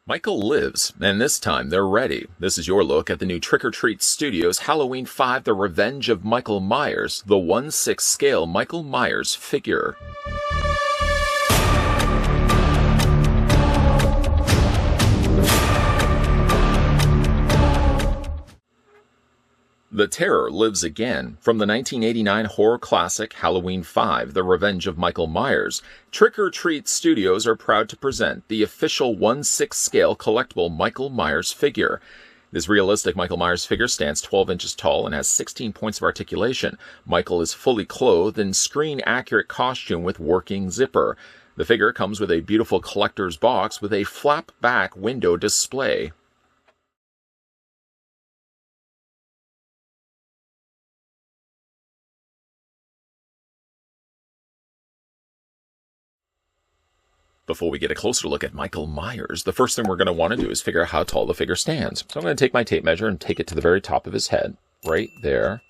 Michael lives, and this time they're ready. This is your look at the new Trick or Treat Studios Halloween 5 The Revenge of Michael Myers, the 1/6 scale Michael Myers figure. The terror lives again. From the 1989 horror classic Halloween 5, The Revenge of Michael Myers, Trick or Treat Studios are proud to present the official 1/6 scale collectible Michael Myers figure. This realistic Michael Myers figure stands 12 inches tall and has 16 points of articulation. Michael is fully clothed in screen-accurate costume with working zipper. The figure comes with a beautiful collector's box with a flap-back window display. Before we get a closer look at Michael Myers, the first thing we're going to want to do is figure out how tall the figure stands. So I'm going to take my tape measure and take it to the very top of his head, right there.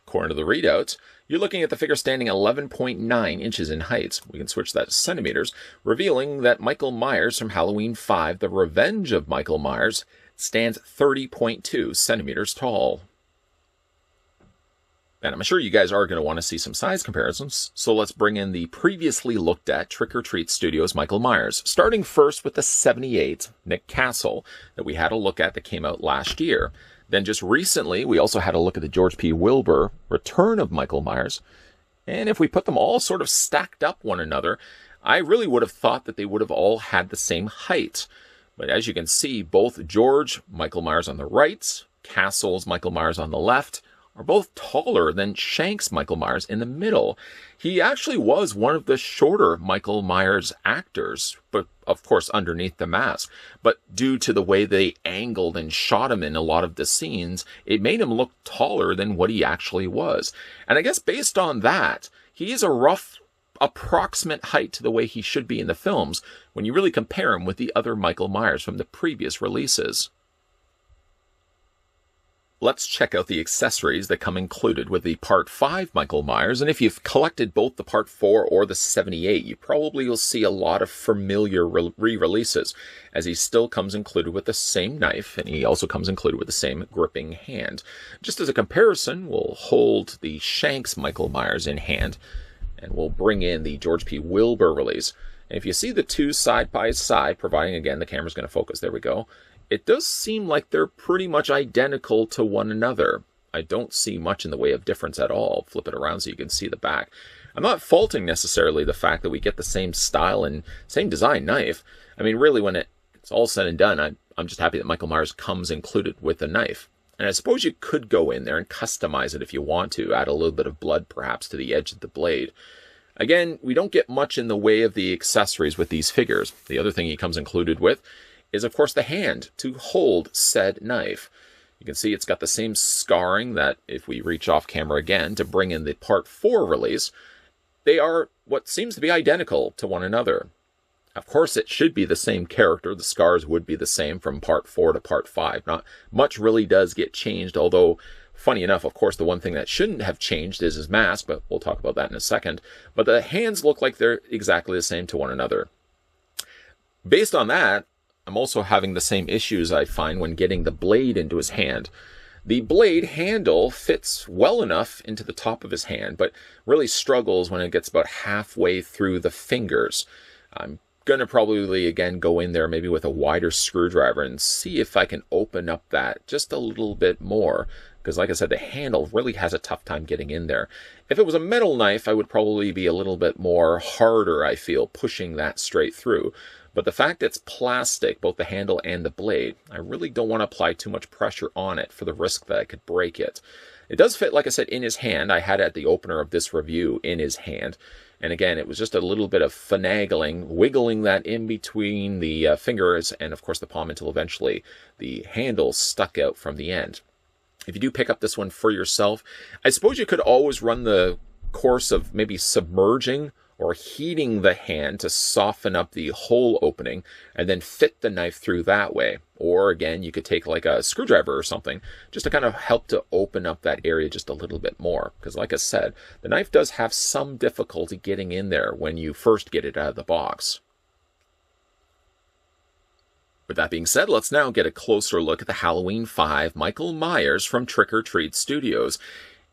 According to the readouts, you're looking at the figure standing 11.9 inches in height. We can switch that to centimeters, revealing that Michael Myers from Halloween 5, The Revenge of Michael Myers, stands 30.2 centimeters tall. And I'm sure you guys are going to want to see some size comparisons, so let's bring in the previously looked at Trick or Treat Studios Michael Myers, starting first with the 78 Nick Castle that we had a look at that came out last year. Then just recently, we also had a look at the George P. Wilbur Return of Michael Myers. And if we put them all sort of stacked up one another, I really would have thought that they would have all had the same height. But as you can see, both George Michael Myers on the right, Castle's Michael Myers on the left, are both taller than Shank's Michael Myers in the middle. He actually was one of the shorter Michael Myers actors, but of course underneath the mask. But due to the way they angled and shot him in a lot of the scenes, it made him look taller than what he actually was. And I guess based on that, he is a rough approximate height to the way he should be in the films when you really compare him with the other Michael Myers from the previous releases. Let's check out the accessories that come included with the Part 5 Michael Myers, and if you've collected both the Part 4 or the 78, you probably will see a lot of familiar re-releases, as he still comes included with the same knife, and he also comes included with the same gripping hand. Just as a comparison, we'll hold the Shank's Michael Myers in hand, and we'll bring in the George P. Wilbur release. And if you see the two side by side, providing again the camera's going to focus, there we go, it does seem like they're pretty much identical to one another. I don't see much in the way of difference at all. Flip it around so you can see the back. I'm not faulting necessarily the fact that we get the same style and same design knife. I mean, really, when it's all said and done, I'm just happy that Michael Myers comes included with the knife. And I suppose you could go in there and customize it if you want to, add a little bit of blood perhaps to the edge of the blade. Again, we don't get much in the way of the accessories with these figures. The other thing he comes included with is of course the hand to hold said knife. You can see it's got the same scarring that if we reach off camera again to bring in the Part 4 release, they are what seems to be identical to one another. Of course it should be the same character, the scars would be the same from Part 4 to Part 5. Not much really does get changed, although funny enough, of course, the one thing that shouldn't have changed is his mask, but we'll talk about that in a second. But the hands look like they're exactly the same to one another. Based on that, I'm also having the same issues I find when getting the blade into his hand. The blade handle fits well enough into the top of his hand, but really struggles when it gets about halfway through the fingers. I'm going to probably, again, go in there maybe with a wider screwdriver and see if I can open up that just a little bit more. Because like I said, the handle really has a tough time getting in there. If it was a metal knife, I would probably be a little bit more harder, I feel, pushing that straight through. But the fact it's plastic, both the handle and the blade, I really don't want to apply too much pressure on it for the risk that I could break it. It does fit, like I said, in his hand. I had it at the opener of this review in his hand. And again, it was just a little bit of finagling, wiggling that in between the fingers and, of course, the palm until eventually the handle stuck out from the end. If you do pick up this one for yourself, I suppose you could always run the course of maybe submerging or heating the hand to soften up the hole opening and then fit the knife through that way. Or again, you could take like a screwdriver or something just to kind of help to open up that area just a little bit more. Because like I said, the knife does have some difficulty getting in there when you first get it out of the box. With that being said, let's now get a closer look at the Halloween 5 Michael Myers from Trick or Treat Studios.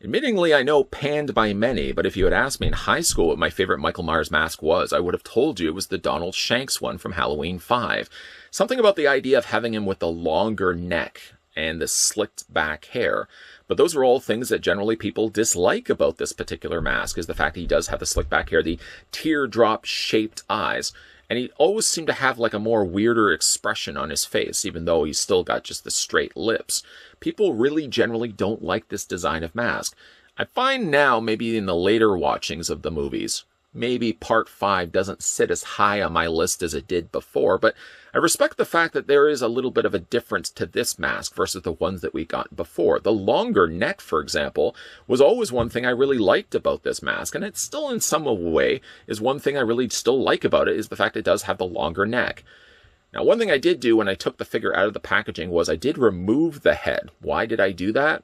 Admittingly, I know panned by many, but if you had asked me in high school what my favorite Michael Myers mask was, I would have told you it was the Donald Shanks one from Halloween 5. Something about the idea of having him with the longer neck and the slicked back hair. But those are all things that generally people dislike about this particular mask, is the fact that he does have the slick back hair, the teardrop-shaped eyes, and he always seemed to have like a more weirder expression on his face, even though he's still got just the straight lips. People really generally don't like this design of mask. I find now, maybe in the later watchings of the movies, maybe part 5 doesn't sit as high on my list as it did before, but I respect the fact that there is a little bit of a difference to this mask versus the ones that we got before. The longer neck, for example, was always one thing I really liked about this mask, and it still in some way is one thing I really still like about it, is the fact it does have the longer neck. Now, one thing I did do when I took the figure out of the packaging was I did remove the head. Why did I do that?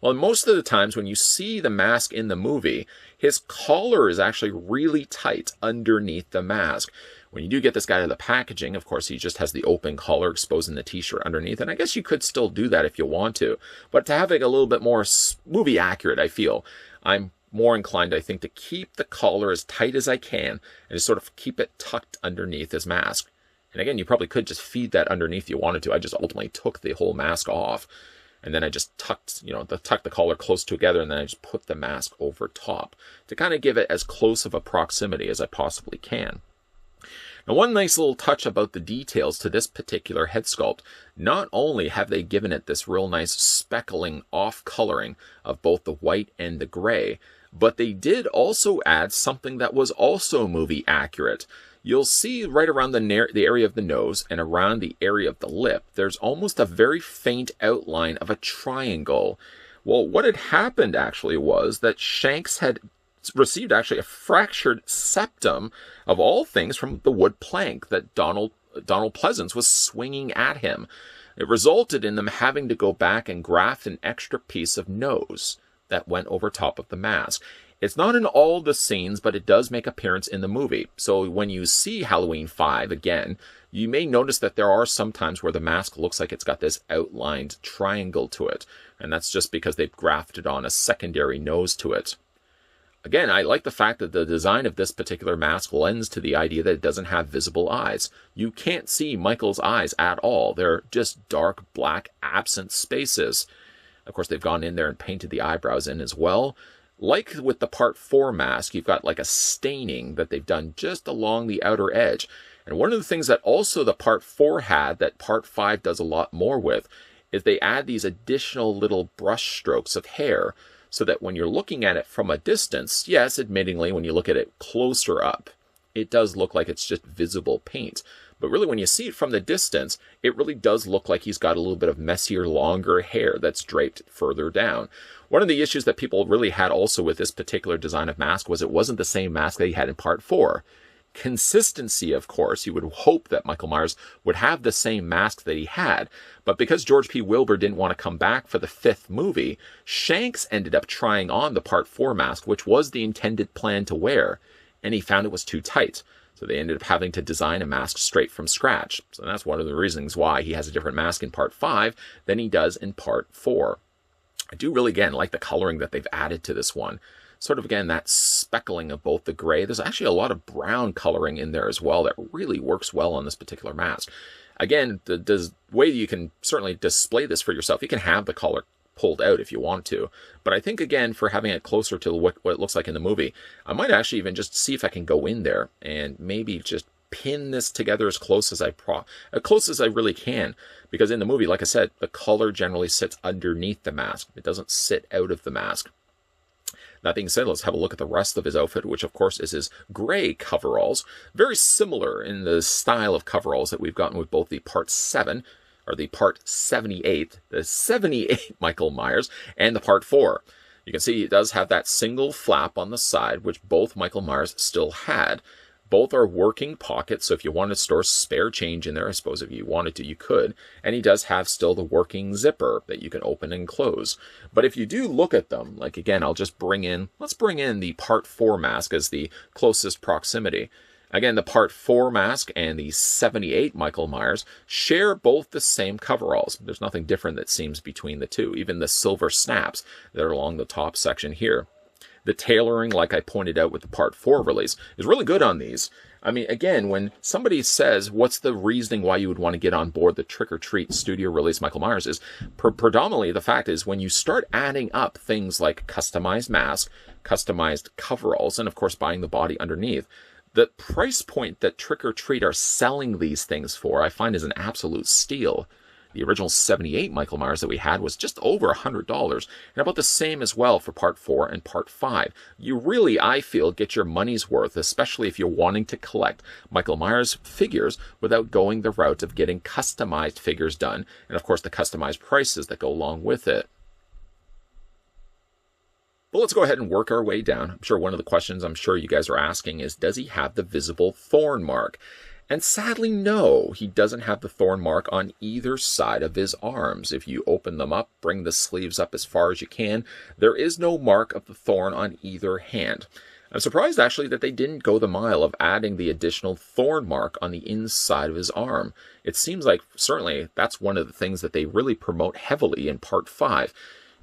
Well, most of the times when you see the mask in the movie, his collar is actually really tight underneath the mask. When you do get this guy out of the packaging, of course, he just has the open collar exposing the t-shirt underneath, and I guess you could still do that if you want to. But to have it a little bit more movie accurate, I feel, I'm more inclined, I think, to keep the collar as tight as I can and just sort of keep it tucked underneath his mask. And again, you probably could just feed that underneath if you wanted to. I just ultimately took the whole mask off. And then I just tucked the collar close together, and then I just put the mask over top to kind of give it as close of a proximity as I possibly can. Now, one nice little touch about the details to this particular head sculpt, not only have they given it this real nice speckling off coloring of both the white and the gray, but they did also add something that was also movie accurate. You'll see right around the area of the nose and around the area of the lip, there's almost a very faint outline of a triangle. Well, what had happened actually was that Shanks had received actually a fractured septum, of all things, from the wood plank that Donald Pleasance was swinging at him. It resulted in them having to go back and graft an extra piece of nose that went over top of the mask. It's not in all the scenes, but it does make appearance in the movie. So when you see Halloween 5 again, you may notice that there are some times where the mask looks like it's got this outlined triangle to it. And that's just because they've grafted on a secondary nose to it. Again, I like the fact that the design of this particular mask lends to the idea that it doesn't have visible eyes. You can't see Michael's eyes at all. They're just dark, black, absent spaces. Of course, they've gone in there and painted the eyebrows in as well. Like with the Part 4 mask, you've got like a staining that they've done just along the outer edge. And one of the things that also the Part 4 had that Part 5 does a lot more with is they add these additional little brush strokes of hair so that when you're looking at it from a distance, yes, admittingly, when you look at it closer up, it does look like it's just visible paint. But really, when you see it from the distance, it really does look like he's got a little bit of messier, longer hair that's draped further down. One of the issues that people really had also with this particular design of mask was it wasn't the same mask that he had in Part 4. Consistency, of course, you would hope that Michael Myers would have the same mask that he had, but because George P. Wilbur didn't want to come back for the 5th movie, Shanks ended up trying on the Part 4 mask, which was the intended plan to wear, and he found it was too tight. So they ended up having to design a mask straight from scratch. So that's one of the reasons why he has a different mask in Part 5 than he does in Part 4. I do really, again, like the coloring that they've added to this one. Sort of, again, that speckling of both the gray. There's actually a lot of brown coloring in there as well that really works well on this particular mask. Again, the way you can certainly display this for yourself, you can have the collar pulled out if you want to. But I think, again, for having it closer to what it looks like in the movie, I might actually even just see if I can go in there and maybe just pin this together as close as I really can. Because in the movie, like I said, the collar generally sits underneath the mask. It doesn't sit out of the mask. That being said, let's have a look at the rest of his outfit, which of course is his gray coveralls. Very similar in the style of coveralls that we've gotten with both the Part 7, or the Part 78, the 78 Michael Myers, and the Part 4. You can see it does have that single flap on the side, which both Michael Myers still had. Both are working pockets, so if you want to store spare change in there, I suppose if you wanted to, you could. And he does have still the working zipper that you can open and close. But if you do look at them, like again, let's bring in the Part 4 mask as the closest proximity. Again, the Part 4 mask and the 78 Michael Myers share both the same coveralls. There's nothing different that seems between the two. Even the silver snaps that are along the top section here. The tailoring, like I pointed out with the Part 4 release, is really good on these. I mean, again, when somebody says, what's the reasoning why you would want to get on board the Trick or Treat studio release Michael Myers is, predominantly the fact is when you start adding up things like customized mask, customized coveralls, and of course buying the body underneath, the price point that Trick or Treat are selling these things for, I find is an absolute steal. The original 78 Michael Myers that we had was just over $100, and about the same as well for Part 4 and Part 5. You really, I feel, get your money's worth, especially if you're wanting to collect Michael Myers figures without going the route of getting customized figures done, and of course the customized prices that go along with it. But let's go ahead and work our way down. I'm sure one of the questions I'm sure you guys are asking is, does he have the visible thorn mark? And sadly, no, he doesn't have the thorn mark on either side of his arms. If you open them up, bring the sleeves up as far as you can, there is no mark of the thorn on either hand. I'm surprised actually that they didn't go the mile of adding the additional thorn mark on the inside of his arm. It seems like certainly that's one of the things that they really promote heavily in Part 5.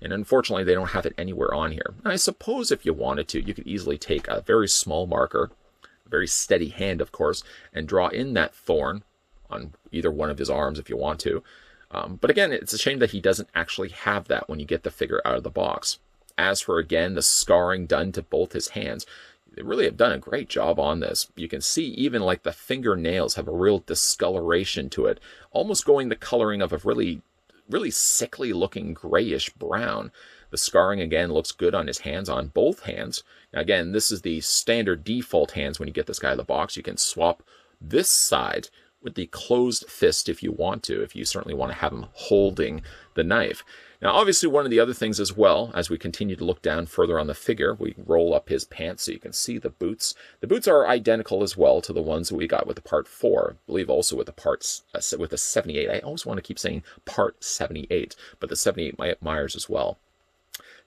And unfortunately, they don't have it anywhere on here. I suppose if you wanted to, you could easily take a very small marker, very steady hand, of course, and draw in that thorn on either one of his arms if you want to. But again, it's a shame that he doesn't actually have that when you get the figure out of the box. As for, again, the scarring done to both his hands, they really have done a great job on this. You can see even like the fingernails have a real discoloration to it, almost going the coloring of a really sickly looking grayish brown. The scarring, again, looks good on his hands, on both hands. Now, again, this is the standard default hands when you get this guy in the box. You can swap this side with the closed fist if you want to, if you certainly want to have him holding the knife. Now, obviously, one of the other things as well, as we continue to look down further on the figure, we roll up his pants so you can see the boots. The boots are identical as well to the ones that we got with the Part 4. I believe also with the parts, with the 78. I always want to keep saying Part 78, but the 78 Myers as well.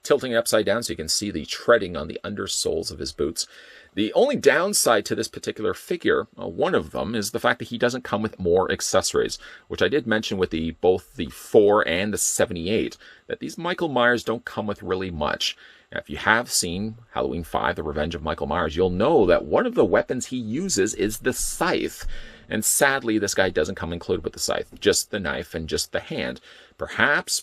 Tilting it upside down so you can see the treading on the undersoles of his boots. The only downside to this particular figure, one of them, is the fact that he doesn't come with more accessories, which I did mention with both the 4 and the 78, that these Michael Myers don't come with really much. Now, if you have seen Halloween 5, The Revenge of Michael Myers, you'll know that one of the weapons he uses is the scythe. And sadly, this guy doesn't come included with the scythe, just the knife and just the hand. Perhaps,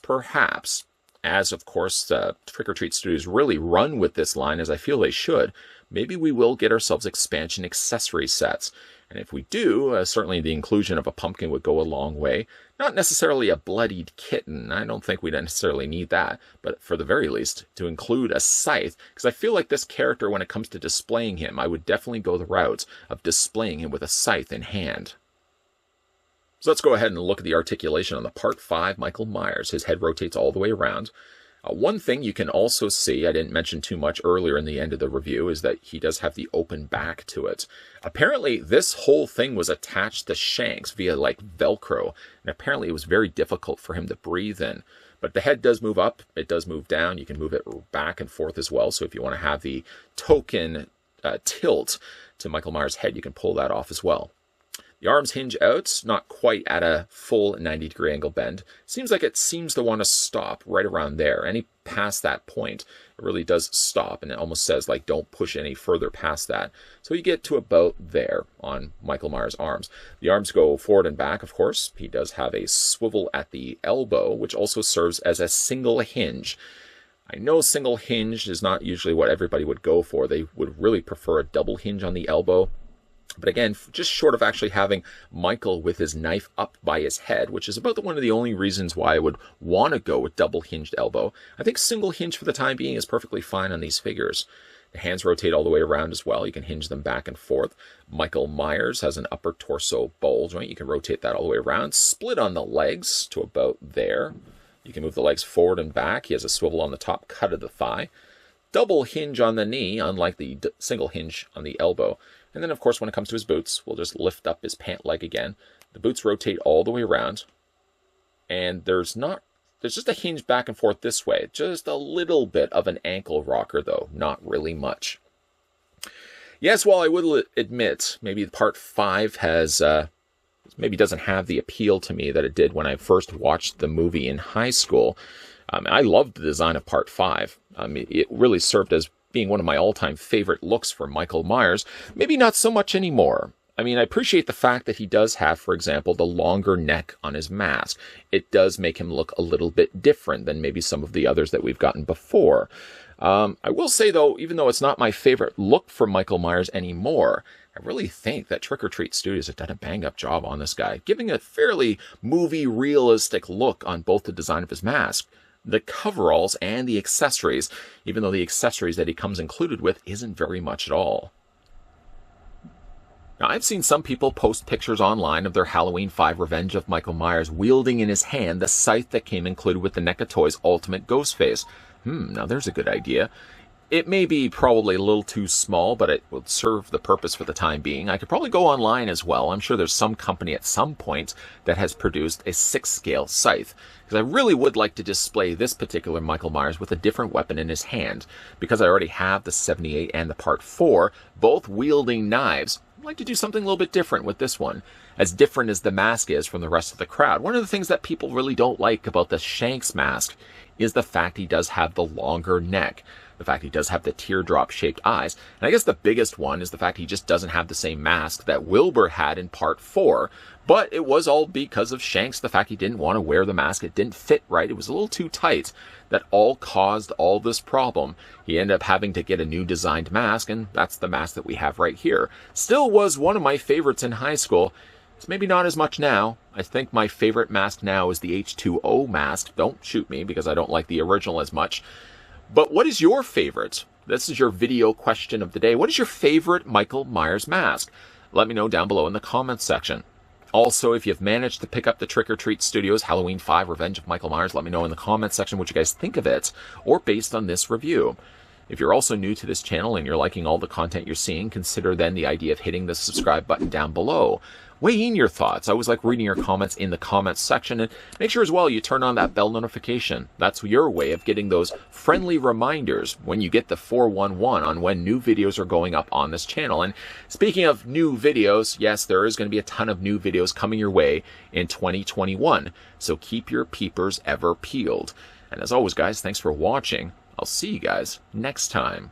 as of course Trick or Treat Studios really run with this line, as I feel they should, maybe we will get ourselves expansion accessory sets. And if we do, certainly the inclusion of a pumpkin would go a long way. Not necessarily a bloodied kitten, I don't think we necessarily need that, but for the very least, to include a scythe, because I feel like this character, when it comes to displaying him, I would definitely go the route of displaying him with a scythe in hand. So let's go ahead and look at the articulation on the Part 5 Michael Myers. His head rotates all the way around. One thing you can also see, I didn't mention too much earlier in the end of the review, is that he does have the open back to it. Apparently, this whole thing was attached to shanks via like Velcro, and apparently it was very difficult for him to breathe in. But the head does move up, it does move down, you can move it back and forth as well, so if you want to have the token tilt to Michael Myers' head, you can pull that off as well. The arms hinge out, not quite at a full 90-degree angle bend. Seems like it seems to want to stop right around there. Any past that point, it really does stop, and it almost says, like, don't push any further past that. So you get to about there on Michael Myers' arms. The arms go forward and back, of course. He does have a swivel at the elbow, which also serves as a single hinge. I know single hinge is not usually what everybody would go for. They would really prefer a double hinge on the elbow. But again, just short of actually having Michael with his knife up by his head, which is about one of the only reasons why I would want to go with double-hinged elbow, I think single hinge for the time being is perfectly fine on these figures. The hands rotate all the way around as well. You can hinge them back and forth. Michael Myers has an upper torso ball joint. You can rotate that all the way around. Split on the legs to about there. You can move the legs forward and back. He has a swivel on the top cut of the thigh. Double hinge on the knee, unlike the single hinge on the elbow. And then, of course, when it comes to his boots, we'll just lift up his pant leg again. The boots rotate all the way around. And there's just a hinge back and forth this way. Just a little bit of an ankle rocker, though. Not really much. Yes, while I will admit, maybe part 5 has, maybe doesn't have the appeal to me that it did when I first watched the movie in high school. I loved the design of part 5. It really served as being one of my all-time favorite looks for Michael Myers. Maybe not so much anymore. I appreciate the fact that he does have, for example, the longer neck on his mask. It does make him look a little bit different than maybe some of the others that we've gotten before. I will say, though, even though it's not my favorite look for Michael Myers anymore, I really think that Trick or Treat Studios have done a bang-up job on this guy, giving a fairly movie-realistic look on both the design of his mask, the coveralls, and the accessories, even though the accessories that he comes included with isn't very much at all. Now, I've seen some people post pictures online of their Halloween 5 Revenge of Michael Myers wielding in his hand the scythe that came included with the NECA Toys Ultimate Ghostface. Now there's a good idea. It may be probably a little too small, but it will serve the purpose for the time being. I could probably go online as well. I'm sure there's some company at some point that has produced a 6-scale scythe, because I really would like to display this particular Michael Myers with a different weapon in his hand, because I already have the 78 and the Part 4, both wielding knives. I'd like to do something a little bit different with this one, as different as the mask is from the rest of the crowd. One of the things that people really don't like about the Shanks mask is the fact he does have the longer neck, the fact he does have the teardrop-shaped eyes, and I guess the biggest one is the fact he just doesn't have the same mask that Wilbur had in Part 4, but it was all because of Shanks, the fact he didn't want to wear the mask. It didn't fit right. It was a little too tight. That all caused all this problem. He ended up having to get a new designed mask, and that's the mask that we have right here. Still was one of my favorites in high school. It's maybe not as much now. I think my favorite mask now is the H2O mask. Don't shoot me because I don't like the original as much. But what is your favorite? This is your video question of the day. What is your favorite Michael Myers mask? Let me know down below in the comments section. Also, if you've managed to pick up the Trick or Treat Studios Halloween 5 Revenge of Michael Myers, let me know in the comments section what you guys think of it, or based on this review. If you're also new to this channel and you're liking all the content you're seeing, consider then the idea of hitting the subscribe button down below. Weigh in your thoughts. I always like reading your comments in the comments section, and make sure as well you turn on that bell notification. That's your way of getting those friendly reminders when you get the 411 on when new videos are going up on this channel. And speaking of new videos, yes, there is going to be a ton of new videos coming your way in 2021, so keep your peepers ever peeled. And as always, guys, thanks for watching. I'll see you guys next time.